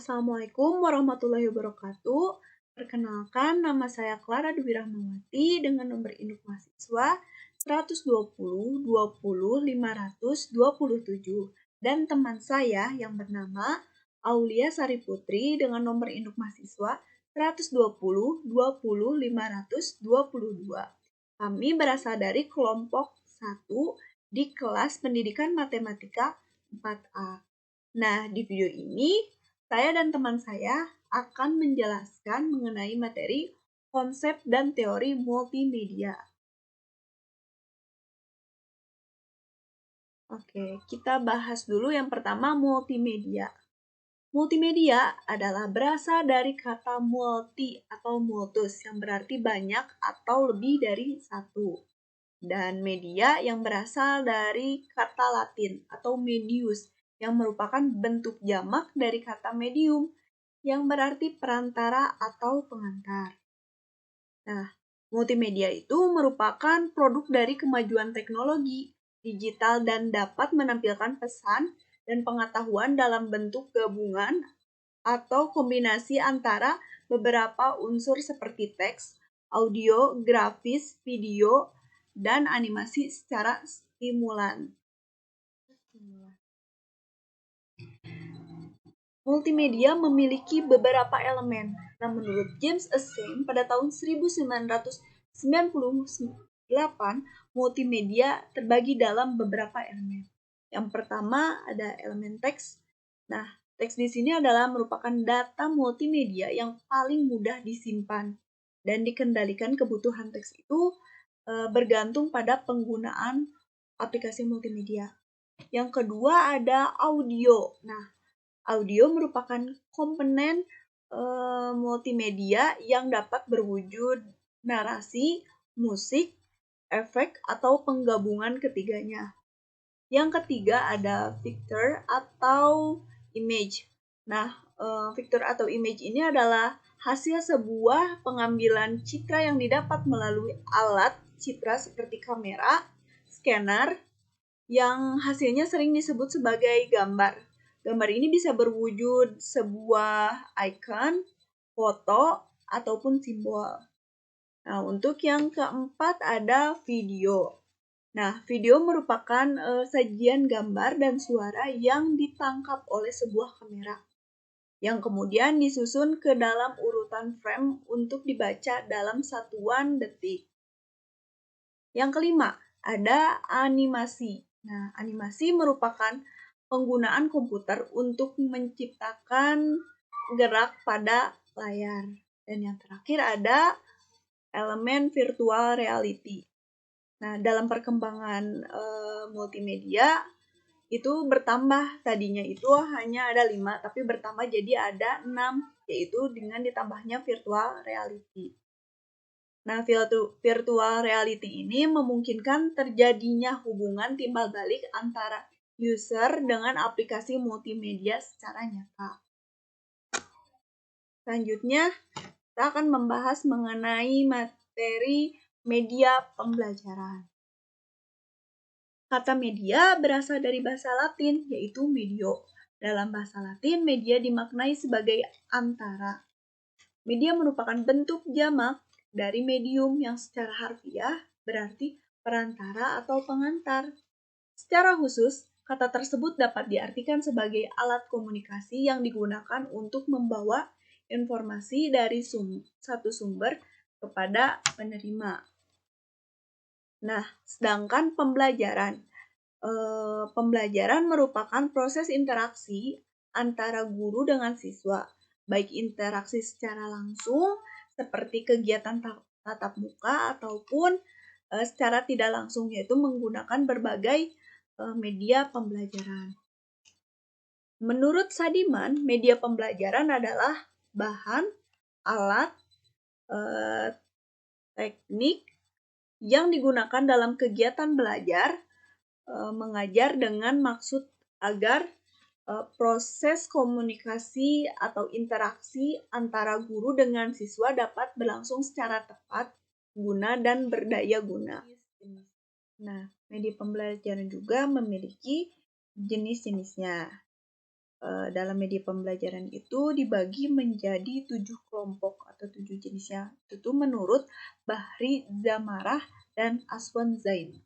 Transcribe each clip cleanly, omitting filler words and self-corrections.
Assalamualaikum warahmatullahi wabarakatuh. Perkenalkan, nama saya Clara Dwi Rahmawati dengan nomor induk mahasiswa 120 dan teman saya yang bernama Aulia Sari Putri dengan nomor induk mahasiswa 120 Kami berasal dari kelompok 1 di kelas pendidikan matematika 4A. Nah, di video ini saya dan teman saya akan menjelaskan mengenai materi konsep dan teori multimedia. Oke, kita bahas dulu yang pertama multimedia. Multimedia adalah berasal dari kata multi atau multus yang berarti banyak atau lebih dari satu. Dan media yang berasal dari kata Latin atau medius yang merupakan bentuk jamak dari kata medium yang berarti perantara atau pengantar. Nah, multimedia itu merupakan produk dari kemajuan teknologi digital dan dapat menampilkan pesan dan pengetahuan dalam bentuk gabungan atau kombinasi antara beberapa unsur seperti teks, audio, grafis, video, dan animasi secara stimulan. Multimedia memiliki beberapa elemen. Nah, menurut James Assing pada tahun 1998, multimedia terbagi dalam beberapa elemen. Yang pertama ada elemen teks. Nah, teks di sini adalah merupakan data multimedia yang paling mudah disimpan dan dikendalikan. Kebutuhan teks itu bergantung pada penggunaan aplikasi multimedia. Yang kedua ada audio. Nah, audio merupakan komponen multimedia yang dapat berwujud narasi, musik, efek, atau penggabungan ketiganya. Yang ketiga ada picture atau image. Nah, picture atau image ini adalah hasil sebuah pengambilan citra yang didapat melalui alat citra seperti kamera, scanner, yang hasilnya sering disebut sebagai gambar. Gambar ini bisa berwujud sebuah icon, foto, ataupun simbol. Nah, untuk yang keempat ada video. Nah, video merupakan sajian gambar dan suara yang ditangkap oleh sebuah kamera, yang kemudian disusun ke dalam urutan frame untuk dibaca dalam satuan detik. Yang kelima, ada animasi. Nah, animasi merupakan penggunaan komputer untuk menciptakan gerak pada layar. Dan yang terakhir ada elemen virtual reality. Nah, dalam perkembangan multimedia itu bertambah, tadinya itu hanya ada 5, tapi bertambah jadi ada 6, yaitu dengan ditambahnya virtual reality. Nah, virtual reality ini memungkinkan terjadinya hubungan timbal balik antara user dengan aplikasi multimedia secara nyata. Selanjutnya, kita akan membahas mengenai materi media pembelajaran. Kata media berasal dari bahasa Latin, yaitu medio. Dalam bahasa Latin, media dimaknai sebagai antara. Media merupakan bentuk jamak dari medium yang secara harfiah berarti perantara atau pengantar. Secara khusus, kata tersebut dapat diartikan sebagai alat komunikasi yang digunakan untuk membawa informasi dari satu sumber kepada penerima. Nah, sedangkan pembelajaran merupakan proses interaksi antara guru dengan siswa, baik interaksi secara langsung seperti kegiatan tatap muka ataupun secara tidak langsung, yaitu menggunakan berbagai media pembelajaran. Menurut Sadiman, media pembelajaran adalah bahan, alat, teknik yang digunakan dalam kegiatan belajar, mengajar dengan maksud agar proses komunikasi atau interaksi antara guru dengan siswa dapat berlangsung secara tepat, guna, dan berdaya guna. Nah, media pembelajaran juga memiliki jenis-jenisnya. dalam media pembelajaran itu dibagi menjadi 7 kelompok atau 7 jenisnya. Itu menurut Bahri Zamarah dan Aswan Zain.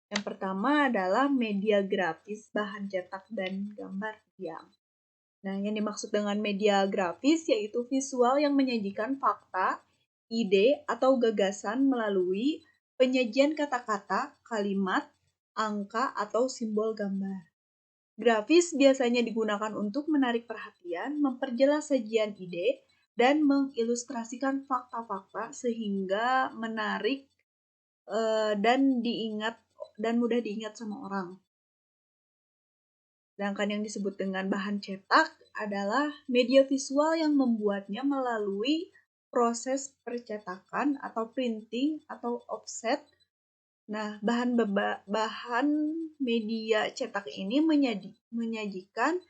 Yang pertama adalah media grafis, bahan cetak dan gambar diam. Nah, yang dimaksud dengan media grafis yaitu visual yang menyajikan fakta, ide, atau gagasan melalui penyajian kata-kata, kalimat, angka, atau simbol gambar. Grafis biasanya digunakan untuk menarik perhatian, memperjelas sajian ide, dan mengilustrasikan fakta-fakta sehingga menarik dan mudah diingat sama orang. Sedangkan yang disebut dengan bahan cetak adalah media visual yang membuatnya melalui proses percetakan atau printing atau offset. Nah, bahan media cetak ini menyajikan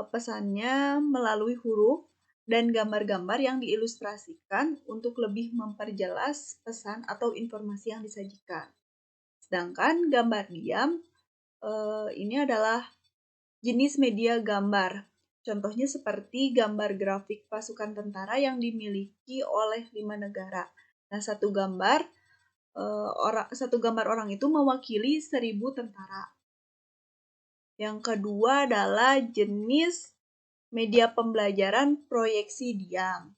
pesannya melalui huruf dan gambar-gambar yang diilustrasikan untuk lebih memperjelas pesan atau informasi yang disajikan. Sedangkan gambar diam ini adalah jenis media gambar. Contohnya seperti gambar grafik pasukan tentara yang dimiliki oleh 5 negara. Nah, satu gambar orang itu mewakili 1.000 tentara. Yang kedua adalah jenis media pembelajaran proyeksi diam.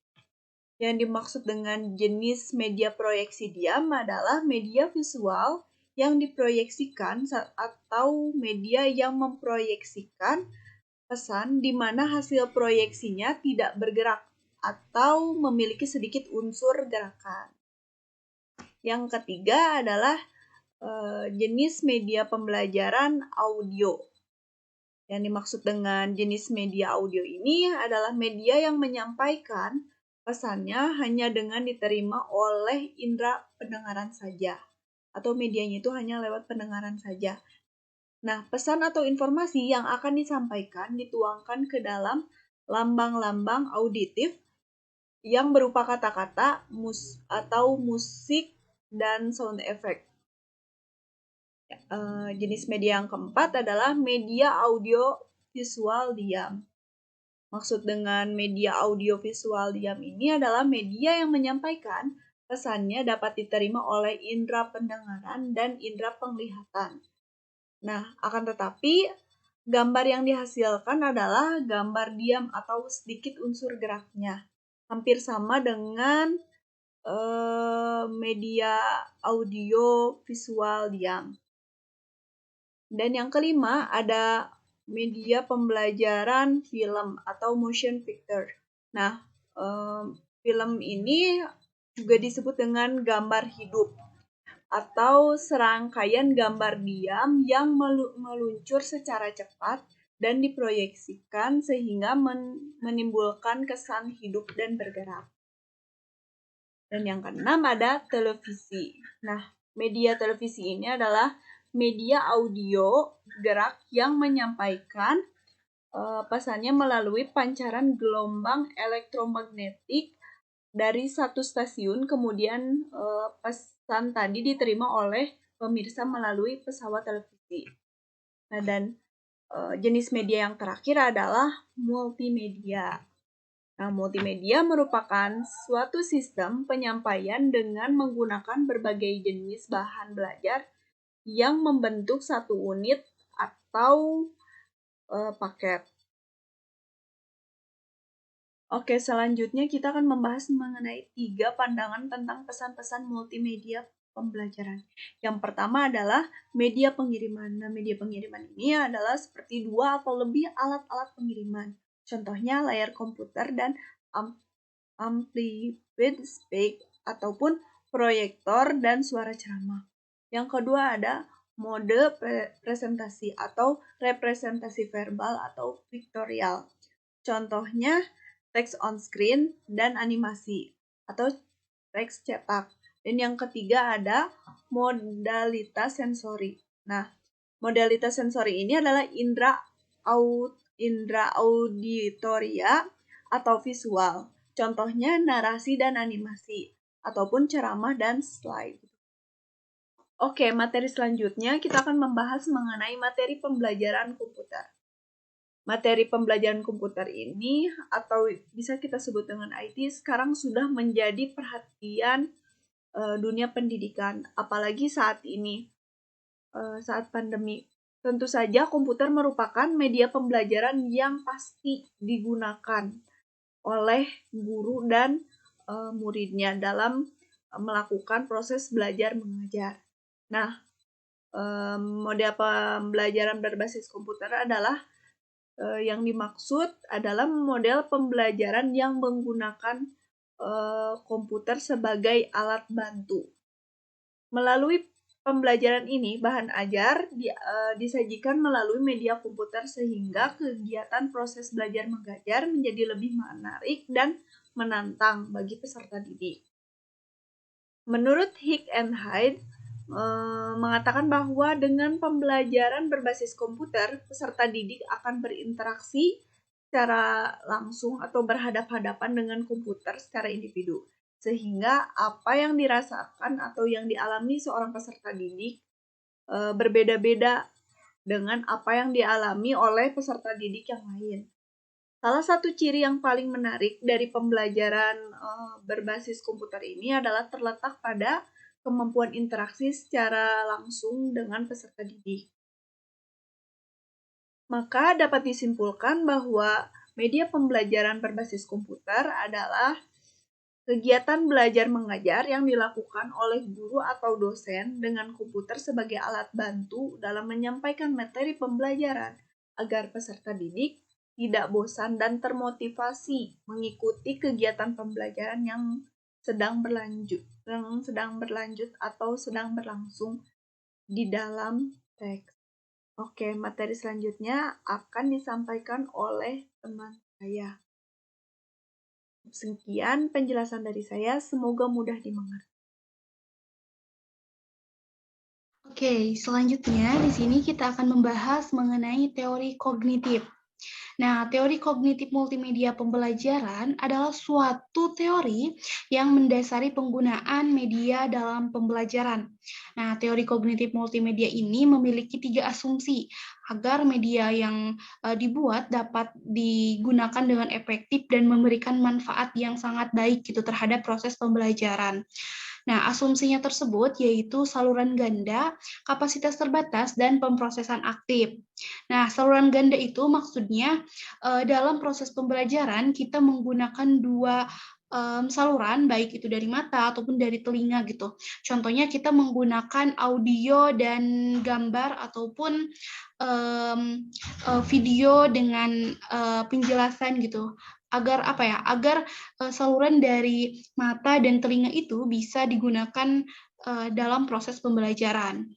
Yang dimaksud dengan jenis media proyeksi diam adalah media visual yang diproyeksikan atau media yang memproyeksikan pesan di mana hasil proyeksinya tidak bergerak atau memiliki sedikit unsur gerakan. Yang ketiga adalah jenis media pembelajaran audio. Yang dimaksud dengan jenis media audio ini adalah media yang menyampaikan pesannya hanya dengan diterima oleh indera pendengaran saja, atau medianya itu hanya lewat pendengaran saja. Nah, pesan atau informasi yang akan disampaikan dituangkan ke dalam lambang-lambang auditif yang berupa kata-kata atau musik dan sound effect. Jenis media yang keempat adalah media audio visual diam. Maksud dengan media audio visual diam ini adalah media yang menyampaikan pesannya dapat diterima oleh indera pendengaran dan indera penglihatan. Nah, akan tetapi gambar yang dihasilkan adalah gambar diam atau sedikit unsur geraknya. Hampir sama dengan media audio visual diam. Dan yang kelima ada media pembelajaran film atau motion picture. Nah, film ini juga disebut dengan gambar hidup atau serangkaian gambar diam yang meluncur secara cepat dan diproyeksikan sehingga menimbulkan kesan hidup dan bergerak. Dan yang keenam ada televisi. Nah, media televisi ini adalah media audio gerak yang menyampaikan pesannya melalui pancaran gelombang elektromagnetik dari satu stasiun, kemudian pesan tadi diterima oleh pemirsa melalui pesawat televisi. Nah, dan jenis media yang terakhir adalah multimedia. Nah, multimedia merupakan suatu sistem penyampaian dengan menggunakan berbagai jenis bahan belajar yang membentuk satu unit atau paket. Oke, selanjutnya kita akan membahas mengenai 3 pandangan tentang pesan-pesan multimedia pembelajaran. Yang pertama adalah media pengiriman. Nah, media pengiriman ini adalah seperti 2 atau lebih alat-alat pengiriman. Contohnya layar komputer dan amplified speak ataupun proyektor dan suara ceramah. Yang kedua ada mode presentasi atau representasi verbal atau pictorial. Contohnya teks on screen dan animasi atau teks cetak. Dan yang ketiga ada modalitas sensori. Nah, modalitas sensori ini adalah indera auditoria atau visual. Contohnya narasi dan animasi ataupun ceramah dan slide. Oke, materi selanjutnya kita akan membahas mengenai materi pembelajaran komputer. Materi pembelajaran komputer ini, atau bisa kita sebut dengan IT, sekarang sudah menjadi perhatian dunia pendidikan, apalagi saat ini, saat pandemi. Tentu saja komputer merupakan media pembelajaran yang pasti digunakan oleh guru dan muridnya dalam melakukan proses belajar mengajar. Nah, model pembelajaran berbasis komputer adalah yang dimaksud adalah model pembelajaran yang menggunakan komputer sebagai alat bantu. Melalui pembelajaran ini, bahan ajar disajikan melalui media komputer sehingga kegiatan proses belajar mengajar menjadi lebih menarik dan menantang bagi peserta didik. Menurut Hick and Hyde, mengatakan bahwa dengan pembelajaran berbasis komputer, peserta didik akan berinteraksi secara langsung atau berhadapan-hadapan dengan komputer secara individu. Sehingga apa yang dirasakan atau yang dialami seorang peserta didik berbeda-beda dengan apa yang dialami oleh peserta didik yang lain. Salah satu ciri yang paling menarik dari pembelajaran berbasis komputer ini adalah terletak pada kemampuan interaksi secara langsung dengan peserta didik. Maka dapat disimpulkan bahwa media pembelajaran berbasis komputer adalah kegiatan belajar mengajar yang dilakukan oleh guru atau dosen dengan komputer sebagai alat bantu dalam menyampaikan materi pembelajaran agar peserta didik tidak bosan dan termotivasi mengikuti kegiatan pembelajaran yang sedang berlanjut atau sedang berlangsung di dalam teks. Oke, materi selanjutnya akan disampaikan oleh teman saya. Sekian penjelasan dari saya, semoga mudah dimengerti. Oke, selanjutnya di sini kita akan membahas mengenai teori kognitif. Nah, teori kognitif multimedia pembelajaran adalah suatu teori yang mendasari penggunaan media dalam pembelajaran. Nah, teori kognitif multimedia ini memiliki 3 asumsi agar media yang dibuat dapat digunakan dengan efektif dan memberikan manfaat yang sangat baik gitu terhadap proses pembelajaran. Nah, asumsinya tersebut yaitu saluran ganda, kapasitas terbatas, dan pemrosesan aktif. Nah, saluran ganda itu maksudnya dalam proses pembelajaran kita menggunakan 2 saluran, baik itu dari mata ataupun dari telinga gitu. Contohnya kita menggunakan audio dan gambar ataupun video dengan penjelasan gitu. Agar apa ya? Agar saluran dari mata dan telinga itu bisa digunakan dalam proses pembelajaran.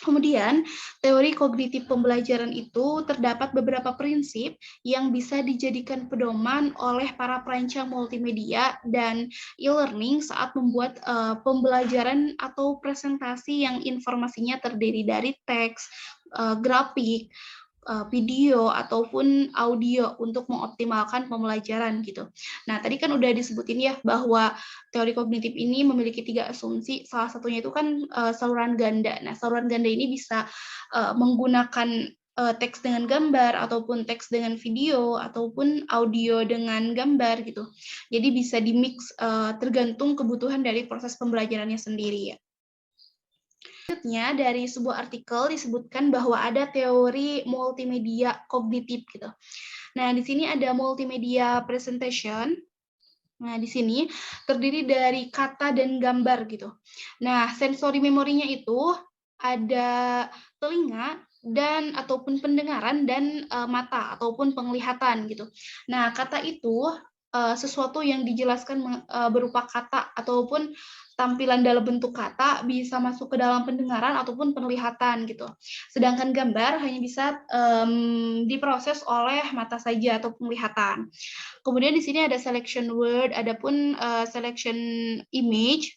Kemudian, teori kognitif pembelajaran itu terdapat beberapa prinsip yang bisa dijadikan pedoman oleh para perancang multimedia dan e-learning saat membuat pembelajaran atau presentasi yang informasinya terdiri dari teks, grafik, video ataupun audio untuk mengoptimalkan pembelajaran gitu. Nah, tadi kan udah disebutin ya bahwa teori kognitif ini memiliki 3 asumsi. Salah satunya itu kan saluran ganda. Nah, saluran ganda ini bisa menggunakan teks dengan gambar ataupun teks dengan video ataupun audio dengan gambar gitu. Jadi bisa di-mix tergantung kebutuhan dari proses pembelajarannya sendiri ya. Selanjutnya dari sebuah artikel disebutkan bahwa ada teori multimedia kognitif gitu. Nah, di sini ada multimedia presentation. Nah, di sini terdiri dari kata dan gambar gitu. Nah, sensori memorinya itu ada telinga dan ataupun pendengaran dan mata ataupun penglihatan gitu. Nah, kata itu sesuatu yang dijelaskan berupa kata ataupun tampilan dalam bentuk kata bisa masuk ke dalam pendengaran ataupun penglihatan gitu. Sedangkan gambar hanya bisa diproses oleh mata saja atau penglihatan. Kemudian di sini ada selection word, adapun selection image.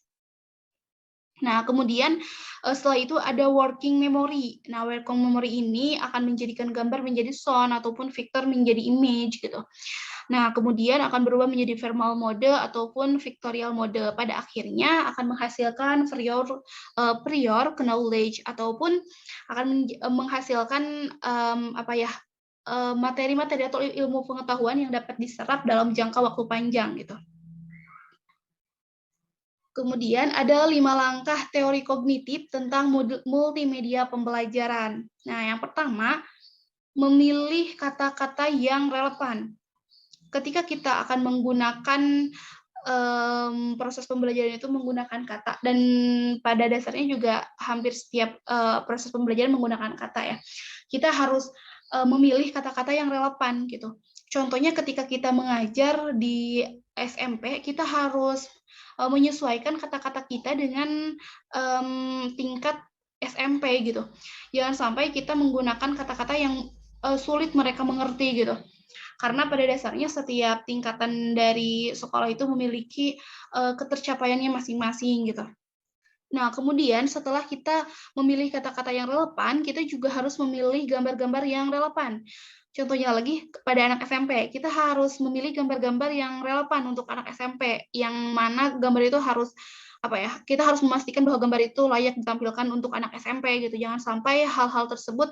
Nah, kemudian setelah itu ada working memory. Nah, working memory ini akan menjadikan gambar menjadi sound ataupun vector menjadi image gitu. Nah, kemudian akan berubah menjadi verbal mode ataupun vectorial mode. Pada akhirnya akan menghasilkan prior knowledge ataupun akan menghasilkan materi-materi atau ilmu pengetahuan yang dapat diserap dalam jangka waktu panjang gitu. Kemudian ada 5 langkah teori kognitif tentang multimedia pembelajaran. Nah, yang pertama, memilih kata-kata yang relevan. Ketika kita akan menggunakan proses pembelajaran itu menggunakan kata, dan pada dasarnya juga hampir setiap proses pembelajaran menggunakan kata ya. Kita harus memilih kata-kata yang relevan gitu. Contohnya ketika kita mengajar di SMP, kita harus menyesuaikan kata-kata kita dengan tingkat SMP gitu. Jangan sampai kita menggunakan kata-kata yang sulit mereka mengerti gitu. Karena pada dasarnya setiap tingkatan dari sekolah itu memiliki ketercapaiannya masing-masing gitu. Nah, kemudian setelah kita memilih kata-kata yang relevan, kita juga harus memilih gambar-gambar yang relevan. Contohnya lagi pada anak SMP, kita harus memilih gambar-gambar yang relevan untuk anak SMP, yang mana gambar itu harus kita harus memastikan bahwa gambar itu layak ditampilkan untuk anak SMP gitu. Jangan sampai hal-hal tersebut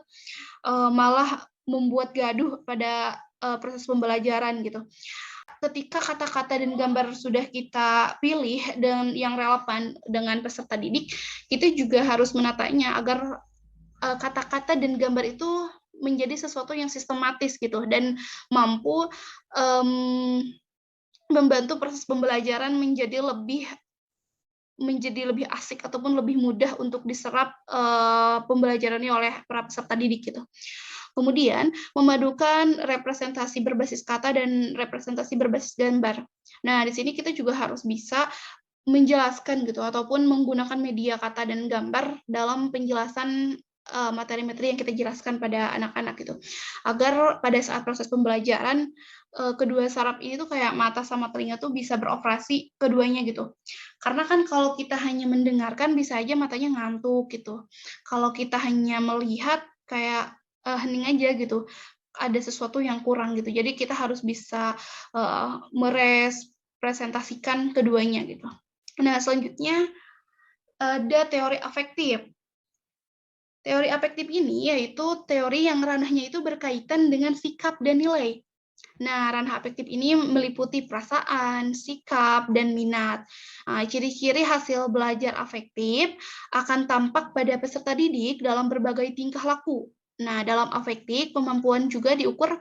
malah membuat gaduh pada proses pembelajaran gitu. Ketika kata-kata dan gambar sudah kita pilih dan yang relevan dengan peserta didik, kita juga harus menatanya agar kata-kata dan gambar itu menjadi sesuatu yang sistematis gitu dan mampu membantu proses pembelajaran menjadi lebih asik ataupun lebih mudah untuk diserap pembelajarannya oleh para peserta didik gitu. Kemudian, memadukan representasi berbasis kata dan representasi berbasis gambar. Nah, di sini kita juga harus bisa menjelaskan gitu ataupun menggunakan media kata dan gambar dalam penjelasan materi-materi yang kita jelaskan pada anak-anak gitu. Agar pada saat proses pembelajaran kedua saraf ini tuh kayak mata sama telinga tuh bisa beroperasi keduanya gitu. Karena kan kalau kita hanya mendengarkan bisa aja matanya ngantuk gitu. Kalau kita hanya melihat kayak hening aja gitu, ada sesuatu yang kurang gitu. Jadi kita harus bisa merepresentasikan keduanya gitu. Nah, selanjutnya ada teori afektif. Teori afektif ini yaitu teori yang ranahnya itu berkaitan dengan sikap dan nilai. Nah, ranah afektif ini meliputi perasaan, sikap, dan minat. Nah, ciri-ciri hasil belajar afektif akan tampak pada peserta didik dalam berbagai tingkah laku. Nah, dalam afektif, kemampuan juga diukur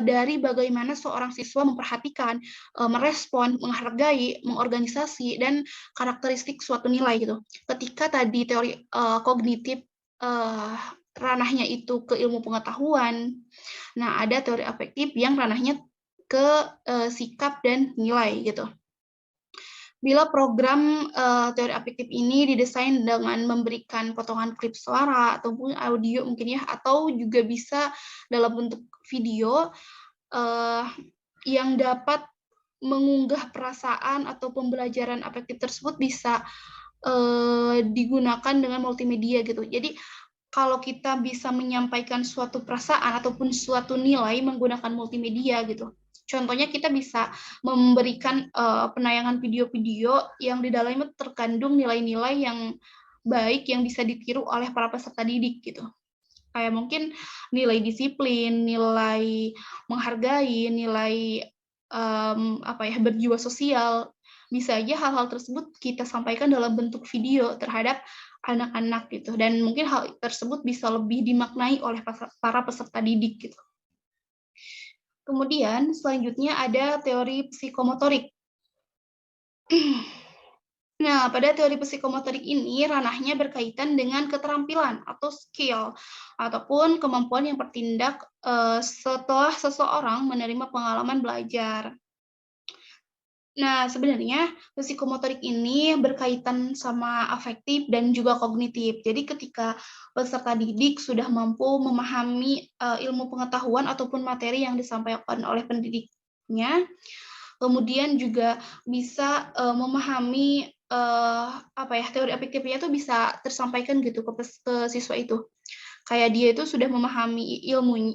dari bagaimana seorang siswa memperhatikan, merespon, menghargai, mengorganisasi, dan karakteristik suatu nilai gitu. Ketika tadi teori kognitif ranahnya itu ke ilmu pengetahuan, nah ada teori afektif yang ranahnya ke sikap dan nilai gitu. Bila program teori afektif ini didesain dengan memberikan potongan klip suara ataupun audio mungkin ya, atau juga bisa dalam bentuk video yang dapat mengunggah perasaan atau pembelajaran afektif tersebut bisa digunakan dengan multimedia gitu. Jadi kalau kita bisa menyampaikan suatu perasaan ataupun suatu nilai menggunakan multimedia gitu. Contohnya kita bisa memberikan penayangan video-video yang di dalamnya terkandung nilai-nilai yang baik yang bisa ditiru oleh para peserta didik gitu. Kayak mungkin nilai disiplin, nilai menghargai, nilai berjiwa sosial. Bisa aja hal-hal tersebut kita sampaikan dalam bentuk video terhadap anak-anak gitu. Dan mungkin hal tersebut bisa lebih dimaknai oleh para peserta didik gitu. Kemudian selanjutnya ada teori psikomotorik. Nah, pada teori psikomotorik ini ranahnya berkaitan dengan keterampilan atau skill ataupun kemampuan yang bertindak setelah seseorang menerima pengalaman belajar. Nah, sebenarnya psikomotorik ini berkaitan sama afektif dan juga kognitif. Jadi ketika peserta didik sudah mampu memahami ilmu pengetahuan ataupun materi yang disampaikan oleh pendidiknya, kemudian juga bisa memahami teori afektifnya itu bisa tersampaikan gitu ke siswa itu. Kayak dia itu sudah memahami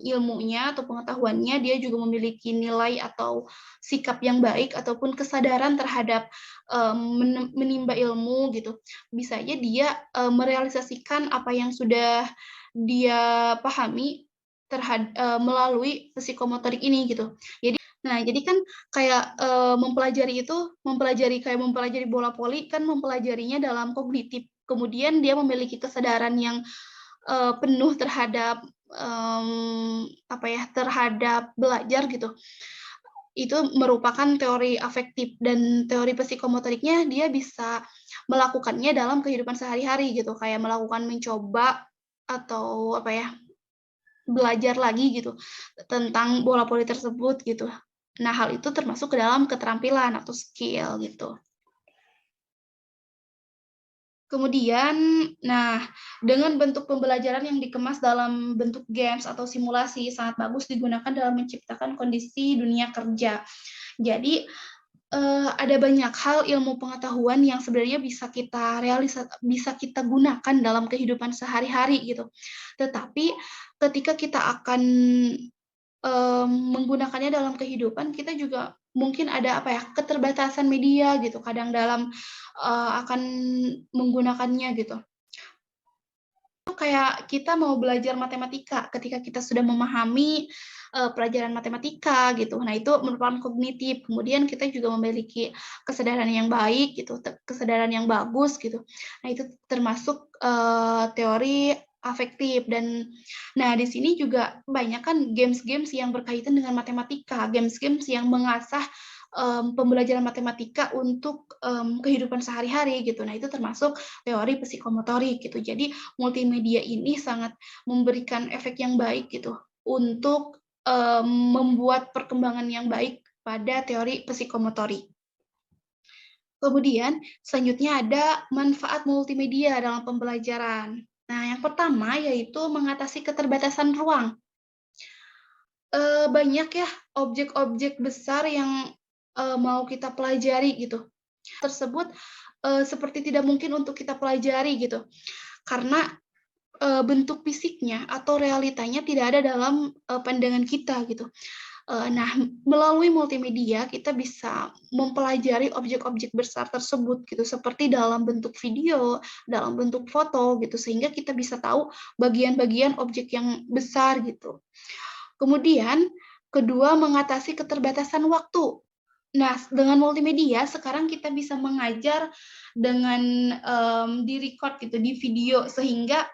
ilmunya atau pengetahuannya, dia juga memiliki nilai atau sikap yang baik ataupun kesadaran terhadap menimba ilmu gitu. Bisa aja dia merealisasikan apa yang sudah dia pahami melalui psikomotorik ini gitu. Jadi kan kayak mempelajari bola voli kan mempelajarinya dalam kognitif. Kemudian dia memiliki kesadaran yang penuh terhadap terhadap belajar gitu. Itu merupakan teori afektif dan teori psikomotoriknya dia bisa melakukannya dalam kehidupan sehari-hari gitu, kayak mencoba atau belajar lagi gitu tentang bola voli tersebut gitu. Nah, hal itu termasuk ke dalam keterampilan atau skill gitu. Kemudian, dengan bentuk pembelajaran yang dikemas dalam bentuk games atau simulasi sangat bagus digunakan dalam menciptakan kondisi dunia kerja. Jadi, ada banyak hal ilmu pengetahuan yang sebenarnya bisa kita gunakan dalam kehidupan sehari-hari gitu. Tetapi ketika kita akan menggunakannya dalam kehidupan, kita juga mungkin ada keterbatasan media gitu kadang dalam akan menggunakannya gitu. Kayak kita mau belajar matematika, ketika kita sudah memahami pelajaran matematika gitu. Nah, itu merupakan kognitif. Kemudian kita juga memiliki kesadaran yang baik gitu, kesadaran yang bagus gitu. Nah, itu termasuk teori afektif dan di sini juga banyak kan games-games yang berkaitan dengan matematika, games-games yang mengasah pembelajaran matematika untuk kehidupan sehari-hari gitu. Nah, itu termasuk teori psikomotorik gitu. Jadi multimedia ini sangat memberikan efek yang baik gitu untuk membuat perkembangan yang baik pada teori psikomotorik. Kemudian selanjutnya ada manfaat multimedia dalam pembelajaran. Nah, yang pertama yaitu mengatasi keterbatasan ruang. Banyak ya objek-objek besar yang mau kita pelajari gitu. Tersebut seperti tidak mungkin untuk kita pelajari gitu. Karena bentuk fisiknya atau realitanya tidak ada dalam pandangan kita gitu. Melalui multimedia kita bisa mempelajari objek-objek besar tersebut gitu, seperti dalam bentuk video, dalam bentuk foto gitu, sehingga kita bisa tahu bagian-bagian objek yang besar gitu. Kemudian, kedua, mengatasi keterbatasan waktu. Nah, dengan multimedia sekarang kita bisa mengajar dengan di-record gitu, di video, sehingga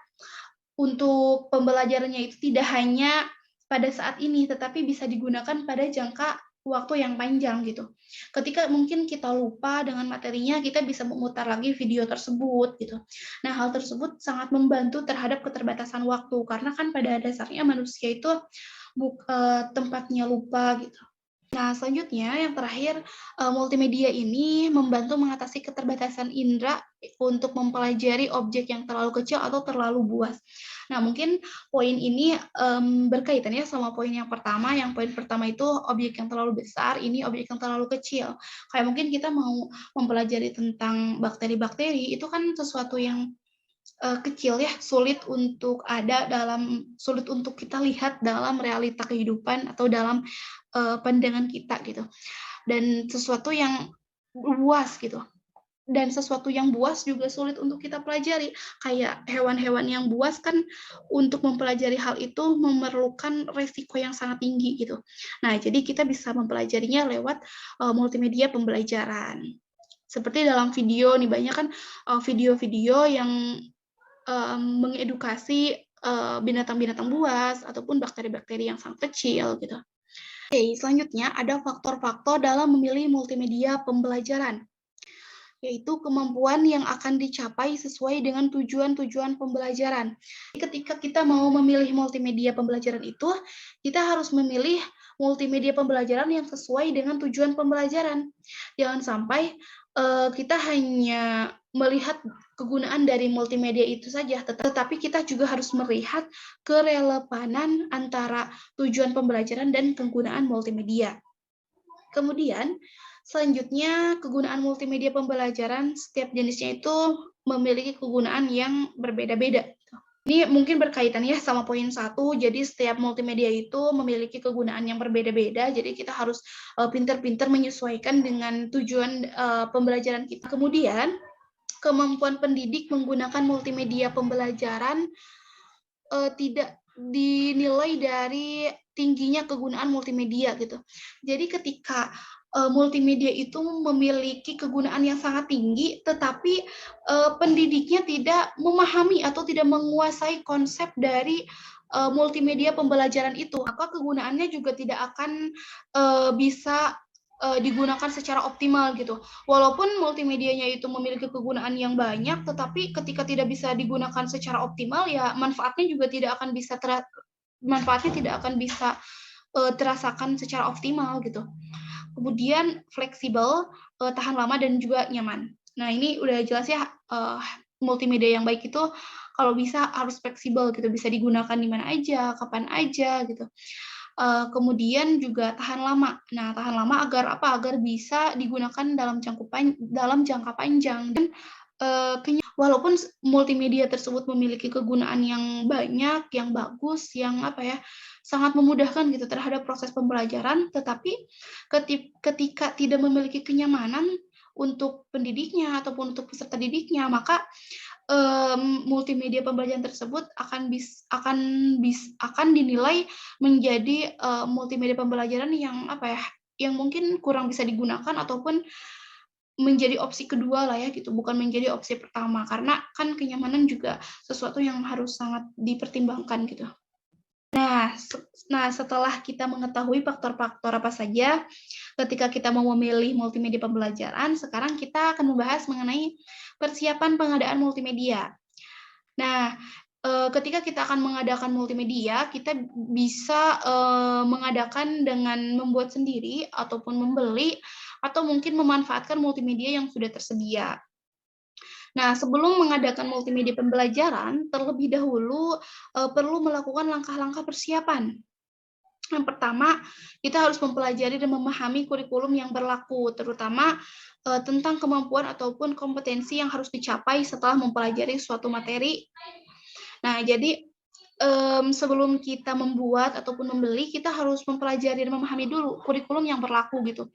untuk pembelajarannya itu tidak hanya pada saat ini, tetapi bisa digunakan pada jangka waktu yang panjang gitu. Ketika mungkin kita lupa dengan materinya, kita bisa memutar lagi video tersebut gitu. Nah, hal tersebut sangat membantu terhadap keterbatasan waktu, karena kan pada dasarnya manusia itu tempatnya lupa gitu. Nah, selanjutnya yang terakhir, multimedia ini membantu mengatasi keterbatasan indera untuk mempelajari objek yang terlalu kecil atau terlalu luas. Nah, mungkin poin ini berkaitan ya sama poin yang pertama. Yang poin pertama itu objek yang terlalu besar, ini objek yang terlalu kecil. Kayak mungkin kita mau mempelajari tentang bakteri-bakteri, itu kan sesuatu yang kecil ya, sulit untuk kita lihat dalam realita kehidupan atau dalam pandangan kita gitu. Dan sesuatu yang luas gitu. Dan sesuatu yang buas juga sulit untuk kita pelajari. Kayak hewan-hewan yang buas kan untuk mempelajari hal itu memerlukan resiko yang sangat tinggi gitu. Nah, jadi kita bisa mempelajarinya lewat multimedia pembelajaran. Seperti dalam video nih, banyak kan video-video yang mengedukasi binatang-binatang buas ataupun bakteri-bakteri yang sangat kecil gitu. Oke, selanjutnya ada faktor-faktor dalam memilih multimedia pembelajaran, yaitu kemampuan yang akan dicapai sesuai dengan tujuan-tujuan pembelajaran. Ketika kita mau memilih multimedia pembelajaran itu, kita harus memilih multimedia pembelajaran yang sesuai dengan tujuan pembelajaran. Jangan sampai kita hanya melihat kegunaan dari multimedia itu saja, tetapi kita juga harus melihat kerelevanan antara tujuan pembelajaran dan penggunaan multimedia. Kemudian, selanjutnya kegunaan multimedia pembelajaran, setiap jenisnya itu memiliki kegunaan yang berbeda-beda. Ini mungkin berkaitan ya sama poin 1, jadi setiap multimedia itu memiliki kegunaan yang berbeda-beda, jadi kita harus pintar-pintar menyesuaikan dengan tujuan pembelajaran kita. Kemudian, kemampuan pendidik menggunakan multimedia pembelajaran tidak dinilai dari tingginya kegunaan multimedia gitu. Jadi ketika multimedia itu memiliki kegunaan yang sangat tinggi, tetapi pendidiknya tidak memahami atau tidak menguasai konsep dari multimedia pembelajaran itu, maka kegunaannya juga tidak akan bisa digunakan secara optimal gitu. Walaupun multimedianya itu memiliki kegunaan yang banyak, tetapi ketika tidak bisa digunakan secara optimal, ya manfaatnya juga tidak akan bisa terasakan secara optimal gitu. Kemudian fleksibel, tahan lama dan juga nyaman. Nah ini udah jelas ya, multimedia yang baik itu kalau bisa harus fleksibel gitu, bisa digunakan di mana aja, kapan aja gitu. Kemudian juga tahan lama. Nah, tahan lama agar apa? Agar bisa digunakan dalam jangka panjang dan walaupun multimedia tersebut memiliki kegunaan yang banyak, yang bagus, yang apa ya, sangat memudahkan gitu terhadap proses pembelajaran, tetapi ketika tidak memiliki kenyamanan untuk pendidiknya ataupun untuk peserta didiknya, maka multimedia pembelajaran tersebut akan dinilai menjadi multimedia pembelajaran yang apa ya, yang mungkin kurang bisa digunakan ataupun menjadi opsi kedua lah ya gitu, bukan menjadi opsi pertama karena kan kenyamanan juga sesuatu yang harus sangat dipertimbangkan gitu. Nah, setelah kita mengetahui faktor-faktor apa saja ketika kita mau memilih multimedia pembelajaran, sekarang kita akan membahas mengenai persiapan pengadaan multimedia. Nah, ketika kita akan mengadakan multimedia, kita bisa mengadakan dengan membuat sendiri ataupun membeli atau mungkin memanfaatkan multimedia yang sudah tersedia. Nah, sebelum mengadakan multimedia pembelajaran, terlebih dahulu perlu melakukan langkah-langkah persiapan. Yang pertama, kita harus mempelajari dan memahami kurikulum yang berlaku, terutama tentang kemampuan ataupun kompetensi yang harus dicapai setelah mempelajari suatu materi. Nah, jadi sebelum kita membuat ataupun membeli, kita harus mempelajari dan memahami dulu kurikulum yang berlaku gitu.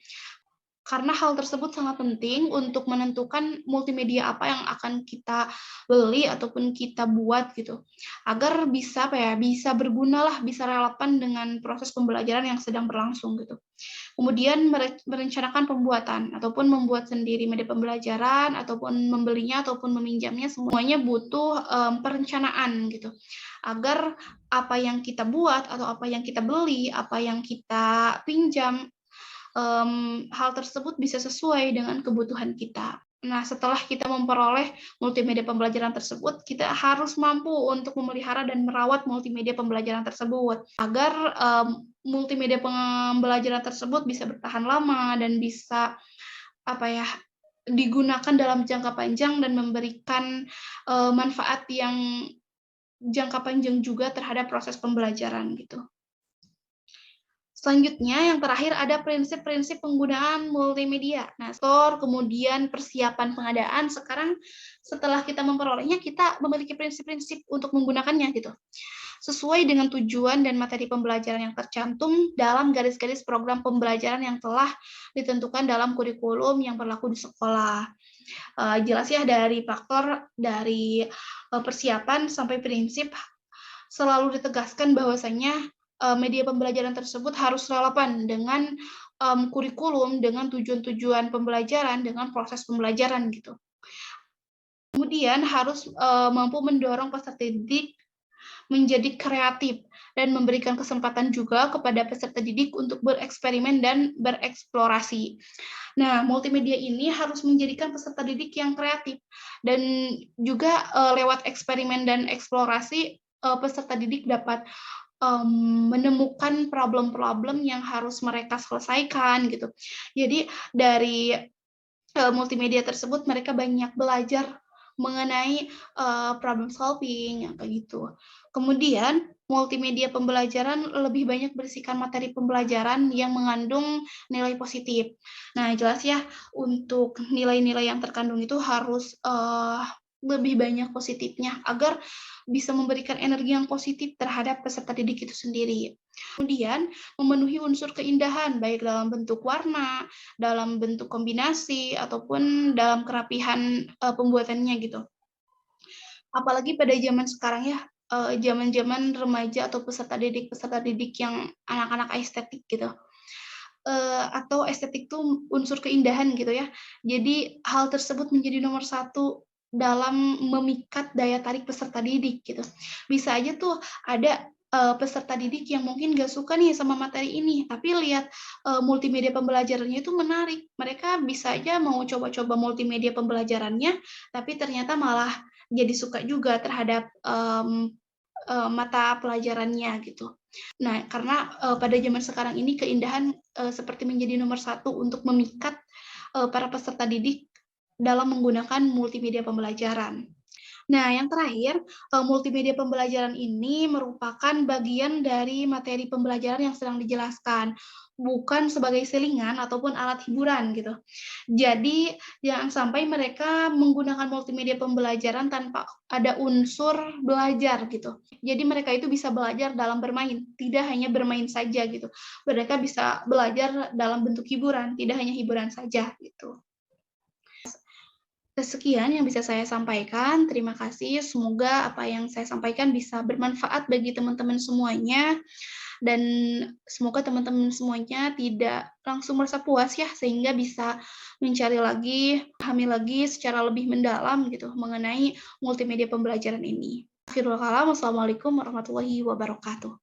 Karena hal tersebut sangat penting untuk menentukan multimedia apa yang akan kita beli ataupun kita buat gitu. Agar bisa bisa berguna lah, bisa relevan dengan proses pembelajaran yang sedang berlangsung gitu. Kemudian merencanakan pembuatan ataupun membuat sendiri media pembelajaran ataupun membelinya ataupun meminjamnya, semuanya butuh perencanaan gitu. Agar apa yang kita buat atau apa yang kita beli, apa yang kita pinjam, hal tersebut bisa sesuai dengan kebutuhan kita. Nah, setelah kita memperoleh multimedia pembelajaran tersebut, kita harus mampu untuk memelihara dan merawat multimedia pembelajaran tersebut agar multimedia pembelajaran tersebut bisa bertahan lama dan bisa digunakan dalam jangka panjang dan memberikan manfaat yang jangka panjang juga terhadap proses pembelajaran gitu. Selanjutnya, yang terakhir ada prinsip-prinsip penggunaan multimedia. Nah, kemudian persiapan pengadaan. Sekarang setelah kita memperolehnya, kita memiliki prinsip-prinsip untuk menggunakannya gitu. Sesuai dengan tujuan dan materi pembelajaran yang tercantum dalam garis-garis program pembelajaran yang telah ditentukan dalam kurikulum yang berlaku di sekolah. Jelas ya, dari faktor dari persiapan sampai prinsip selalu ditegaskan bahwasanya media pembelajaran tersebut harus relevan dengan kurikulum, dengan tujuan-tujuan pembelajaran, dengan proses pembelajaran gitu. Kemudian harus mampu mendorong peserta didik menjadi kreatif dan memberikan kesempatan juga kepada peserta didik untuk bereksperimen dan bereksplorasi. Nah, multimedia ini harus menjadikan peserta didik yang kreatif dan juga lewat eksperimen dan eksplorasi peserta didik dapat menemukan problem-problem yang harus mereka selesaikan gitu. Jadi dari multimedia tersebut mereka banyak belajar mengenai problem solving yang kayak gitu. Kemudian multimedia pembelajaran lebih banyak berisikan materi pembelajaran yang mengandung nilai positif. Nah, jelas ya, untuk nilai-nilai yang terkandung itu harus lebih banyak positifnya agar bisa memberikan energi yang positif terhadap peserta didik itu sendiri. Kemudian memenuhi unsur keindahan baik dalam bentuk warna, dalam bentuk kombinasi ataupun dalam kerapihan pembuatannya gitu. Apalagi pada zaman sekarang ya, zaman-zaman remaja atau peserta didik yang anak-anak estetik gitu. Atau estetik tuh unsur keindahan gitu ya. Jadi hal tersebut menjadi nomor satu dalam memikat daya tarik peserta didik gitu. Bisa aja tuh ada, peserta didik yang mungkin nggak suka nih sama materi ini, tapi lihat, multimedia pembelajarannya itu menarik. Mereka bisa aja mau coba-coba multimedia pembelajarannya, tapi ternyata malah jadi suka juga terhadap, mata pelajarannya gitu. Nah, karena, pada zaman sekarang ini keindahan, seperti menjadi nomor satu untuk memikat, para peserta didik dalam menggunakan multimedia pembelajaran. Nah, yang terakhir, multimedia pembelajaran ini merupakan bagian dari materi pembelajaran yang sedang dijelaskan, bukan sebagai selingan ataupun alat hiburan gitu. Jadi, jangan sampai mereka menggunakan multimedia pembelajaran tanpa ada unsur belajar gitu. Jadi mereka itu bisa belajar dalam bermain, tidak hanya bermain saja gitu. Mereka bisa belajar dalam bentuk hiburan, tidak hanya hiburan saja gitu. Sekian yang bisa saya sampaikan. Terima kasih. Semoga apa yang saya sampaikan bisa bermanfaat bagi teman-teman semuanya, dan semoga teman-teman semuanya tidak langsung merasa puas ya, sehingga bisa mencari lagi, memahami lagi secara lebih mendalam gitu mengenai multimedia pembelajaran ini. Akhirul kalam, wassalamualaikum warahmatullahi wabarakatuh.